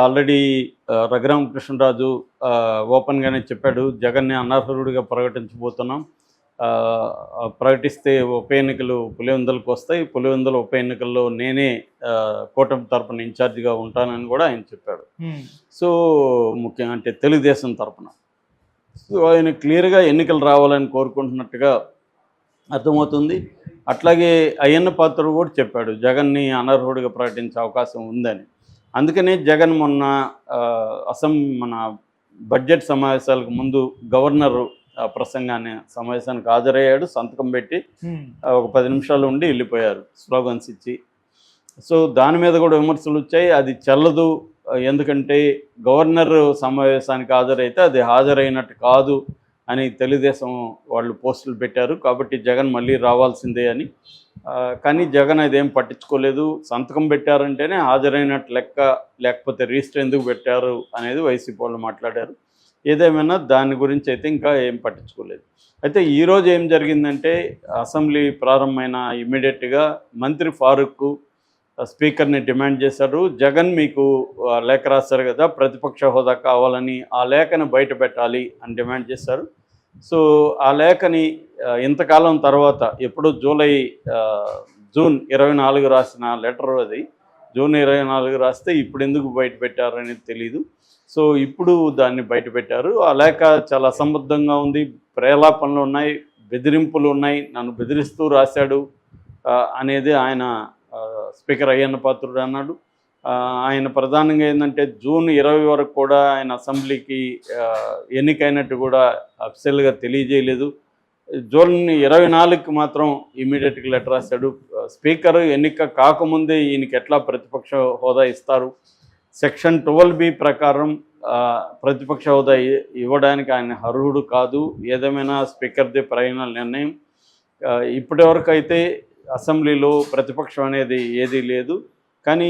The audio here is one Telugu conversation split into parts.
ఆల్రెడీ రఘురామకృష్ణరాజు ఓపెన్గానే చెప్పాడు, జగన్ని అనర్హుడిగా ప్రకటించబోతున్నాం. ప్రకటిస్తే ఉప ఎన్నికలు పులివెందులకు వస్తాయి. పులివెందుల ఉప ఎన్నికల్లో నేనే కూటమి తరపున ఇన్ఛార్జిగా ఉంటానని కూడా ఆయన చెప్పాడు. సో ముఖ్యంగా అంటే తెలుగుదేశం తరపున సో ఆయన క్లియర్గా ఎన్నికలు రావాలని కోరుకుంటున్నట్టుగా అర్థమవుతుంది. అట్లాగే అయ్యన్న పాత్రుడు కూడా చెప్పాడు, జగన్ని అనర్హుడిగా ప్రకటించే అవకాశం ఉందని. అందుకనే జగన్ మొన్న మన బడ్జెట్ సమావేశాలకు ముందు గవర్నర్ సమావేశానికి హాజరయ్యాడు, సంతకం పెట్టి ఒక 10 నిమిషాలు ఉండి వెళ్ళిపోయారు స్లోగన్స్ ఇచ్చి. సో దాని మీద కూడా విమర్శలు వచ్చాయి. అది చెల్లదు, ఎందుకంటే గవర్నర్ సమావేశానికి హాజరైతే అది హాజరైనట్టు కాదు అని తెలుగుదేశం వాళ్ళు పోస్టులు పెట్టారు. కాబట్టి జగన్ మళ్ళీ రావాల్సిందే అని. కానీ జగన్ అదేం పట్టించుకోలేదు. సంతకం పెట్టారంటేనే హాజరైనట్టు లెక్క, లేకపోతే రిజిస్టర్ ఎందుకు పెట్టారు అనేది వైసీపీ వాళ్ళు మాట్లాడారు. ఏదేమైనా దాని గురించి అయితే ఇంకా ఏం పట్టించుకోలేదు. అయితే ఈరోజు ఏం జరిగిందంటే, అసెంబ్లీ ప్రారంభమైన ఇమ్మీడియట్గా మంత్రి ఫారూక్ స్పీకర్ని డిమాండ్ చేశారు, జగన్ మీకు లేఖ రాశారు కదా ప్రతిపక్ష హోదా కావాలని, ఆ లేఖను బయట పెట్టాలి అని డిమాండ్ చేశారు. సో ఆ లేఖని ఇంతకాలం తర్వాత ఎప్పుడు జూన్ 24 రాసిన లెటర్ అది. జూన్ 24 రాస్తే ఇప్పుడు ఎందుకు బయట పెట్టారనేది తెలీదు. సో ఇప్పుడు దాన్ని బయట పెట్టారు. ఆ లేఖ చాలా అసంబద్ధంగా ఉంది, ప్రేలాపనలు ఉన్నాయి, బెదిరింపులు ఉన్నాయి, నన్ను బెదిరిస్తూ రాశాడు అనేది ఆయన స్పీకర్ అయ్యన్న పాత్రుడు అన్నాడు. ఆయన ప్రధానంగా ఏంటంటే జూన్ 20 వరకు కూడా ఆయన అసెంబ్లీకి ఎన్నికైనట్టు కూడా అఫీషియల్గా తెలియజేయలేదు. జూన్ 24కి మాత్రం ఇమీడియట్గా లెటర్ రాశాడు. స్పీకర్ ఎన్నిక కాకముందే ఈయనకి ఎట్లా ప్రతిపక్ష హోదా ఇస్తారు, సెక్షన్ 12B ప్రకారం ప్రతిపక్ష హోదా ఇవ్వడానికి ఆయన అర్హుడు కాదు. ఏదేమైనా స్పీకర్దే ఫైనల్ నిర్ణయం. ఇప్పటివరకు అయితే అసెంబ్లీలో ప్రతిపక్షం అనేది ఏదీ లేదు. కానీ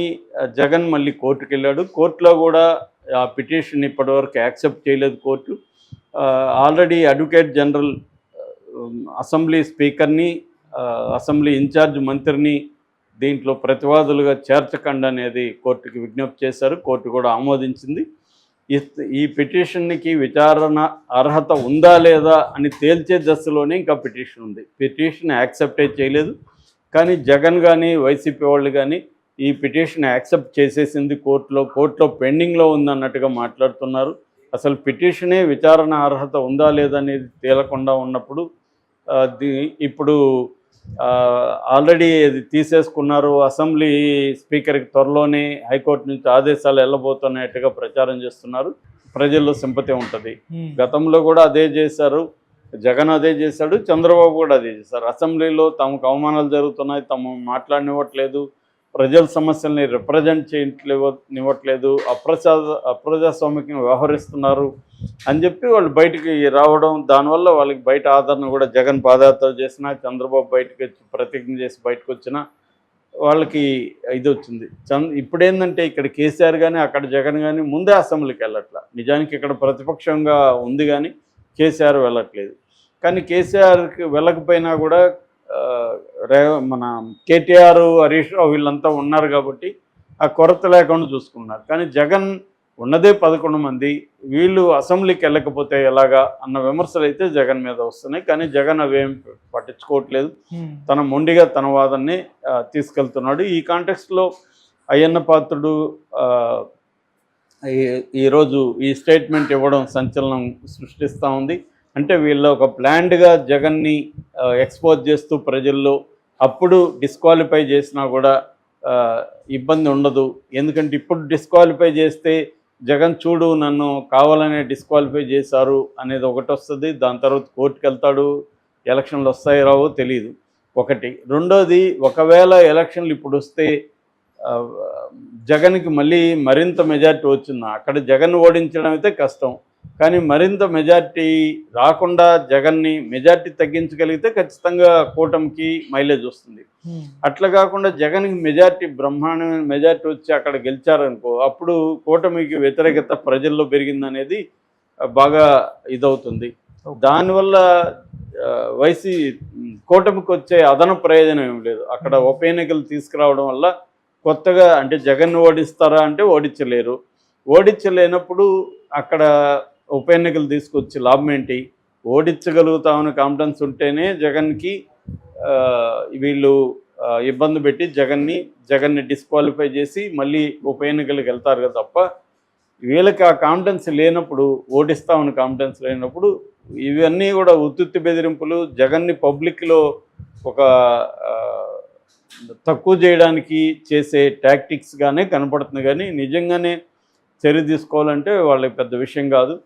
జగన్ మళ్ళీ కోర్టుకు వెళ్ళాడు. కోర్టులో కూడా ఆ పిటిషన్ ఇప్పటివరకు యాక్సెప్ట్ చేయలేదు court. Already advocate general assembly స్పీకర్ని, అసెంబ్లీ ఇన్ఛార్జ్ మంత్రిని దీంట్లో ప్రతివాదులుగా చేర్చకండి అనేది కోర్టుకి విజ్ఞప్తి చేశారు. కోర్టు కూడా ఆమోదించింది. ఈ పిటిషన్కి విచారణ అర్హత ఉందా లేదా అని తేల్చే దశలోనే ఇంకా పిటిషన్ ఉంది. పిటిషన్ యాక్సెప్టే చేయలేదు. కానీ జగన్ కానీ వైసీపీ వాళ్ళు కానీ ఈ పిటిషన్ యాక్సెప్ట్ చేసేసింది కోర్టులో పెండింగ్లో ఉందన్నట్టుగా మాట్లాడుతున్నారు. అసలు పిటిషనే విచారణ అర్హత ఉందా లేదనేది తేలకుండా ఉన్నప్పుడు ఇప్పుడు ఆల్రెడీ అది తీసేసుకున్నారు. అసెంబ్లీ స్పీకర్కి త్వరలోనే హైకోర్టు నుంచి ఆదేశాలు వెళ్ళబోతున్నట్టుగా ప్రచారం చేస్తున్నారు. ప్రజల్లో సింపతి ఉంటుంది. గతంలో కూడా అదే చేశారు, జగన్ అదే చేశాడు, చంద్రబాబు కూడా అదే చేశారు. అసెంబ్లీలో తమకు అవమానాలు జరుగుతున్నాయి, తమ మాట్లాడనివ్వట్లేదు, ప్రజల సమస్యల్ని రిప్రజెంట్ చేయనివ్వట్లేదు, అప్రజాస్వామికంగా వ్యవహరిస్తున్నారు అని చెప్పి వాళ్ళు బయటికి రావడం, దానివల్ల వాళ్ళకి బయట ఆదరణ కూడా జగన్ పాదయాత్ర చేసినా, చంద్రబాబు బయటకు వచ్చి ప్రతిజ్ఞ చేసి బయటకు వచ్చినా వాళ్ళకి ఇది వచ్చింది. ఇప్పుడేంటంటే ఇక్కడ కేసీఆర్ కానీ అక్కడ జగన్ కానీ ముందే అసెంబ్లీకి వెళ్ళట్లా. నిజానికి ఇక్కడ ప్రతిపక్షంగా ఉంది కానీ కేసీఆర్ వెళ్ళట్లేదు. కానీ కేసీఆర్కి వెళ్ళకపోయినా కూడా మన కేటీఆర్, హరీష్ రావు వీళ్ళంతా ఉన్నారు కాబట్టి ఆ కొరత లేకుండా చూసుకున్నారు. కానీ జగన్ ఉన్నదే 11 మంది, వీళ్ళు అసెంబ్లీకి వెళ్ళకపోతే ఎలాగా అన్న విమర్శలు అయితే జగన్ మీద వస్తున్నాయి. కానీ జగన్ అవేం పట్టించుకోవట్లేదు. తన మొండిగా తన వాదనని తీసుకెళ్తున్నాడు. ఈ కాంటెక్స్ట్లో అయ్యన్న పాత్రుడు ఈరోజు ఈ స్టేట్మెంట్ ఇవ్వడం సంచలనం సృష్టిస్తూ ఉంది. అంటే వీళ్ళు ఒక ప్లాన్డ్గా జగన్ని ఎక్స్పోజ్ చేస్తూ ప్రజల్లో అప్పుడు డిస్క్వాలిఫై చేసినా కూడా ఇబ్బంది ఉండదు. ఎందుకంటే ఇప్పుడు డిస్క్వాలిఫై చేస్తే జగన్ చూడు నన్ను కావాలనే డిస్క్వాలిఫై చేశారు అనేది ఒకటి వస్తుంది. దాని తర్వాత కోర్టుకు వెళ్తాడు, ఎలక్షన్లు వస్తాయి రావో తెలియదు ఒకటి. రెండోది, ఒకవేళ ఎలక్షన్లు ఇప్పుడు వస్తే జగన్కి మళ్ళీ మరింత మెజార్టీ వచ్చిందా, అక్కడ జగన్ ఓడించడం అయితే కష్టం. కానీ మరింత మెజార్టీ రాకుండా జగన్ని మెజార్టీ తగ్గించగలిగితే ఖచ్చితంగా కూటమికి మైలేజ్ వస్తుంది. అట్లా కాకుండా జగన్కి మెజార్టీ బ్రహ్మాండమైన మెజార్టీ వచ్చి అక్కడ గెలిచారనుకో, అప్పుడు కూటమికి వ్యతిరేకత ప్రజల్లో పెరిగిందనేది బాగా ఇదవుతుంది. దానివల్ల కూటమికి వచ్చే అదన ప్రయోజనం ఏం లేదు. అక్కడ ఉప ఎన్నికలు తీసుకురావడం వల్ల కొత్తగా అంటే జగన్ ఓడిస్తారా అంటే ఓడించలేరు. ఓడించలేనప్పుడు అక్కడ ఉప ఎన్నికలు తీసుకొచ్చి లాభం ఏంటి? ఓడించగలుగుతామని కాన్ఫిడెన్స్ ఉంటేనే జగన్కి వీళ్ళు ఇబ్బంది పెట్టి జగన్ని డిస్క్వాలిఫై చేసి మళ్ళీ ఉప ఎన్నికలకు వెళ్తారు కదా తప్ప, వీళ్ళకి ఆ కాన్ఫిడెన్స్ లేనప్పుడు, ఓడిస్తామని కాన్ఫిడెన్స్ లేనప్పుడు ఇవన్నీ కూడా ఉత్తుత్తి బెదిరింపులు, జగన్ని పబ్లిక్లో ఒక తక్కువ చేయడానికి చేసే టాక్టిక్స్గానే కనపడుతుంది. కానీ నిజంగానే చర్య తీసుకోవాలంటే వాళ్ళకి పెద్ద విషయం కాదు.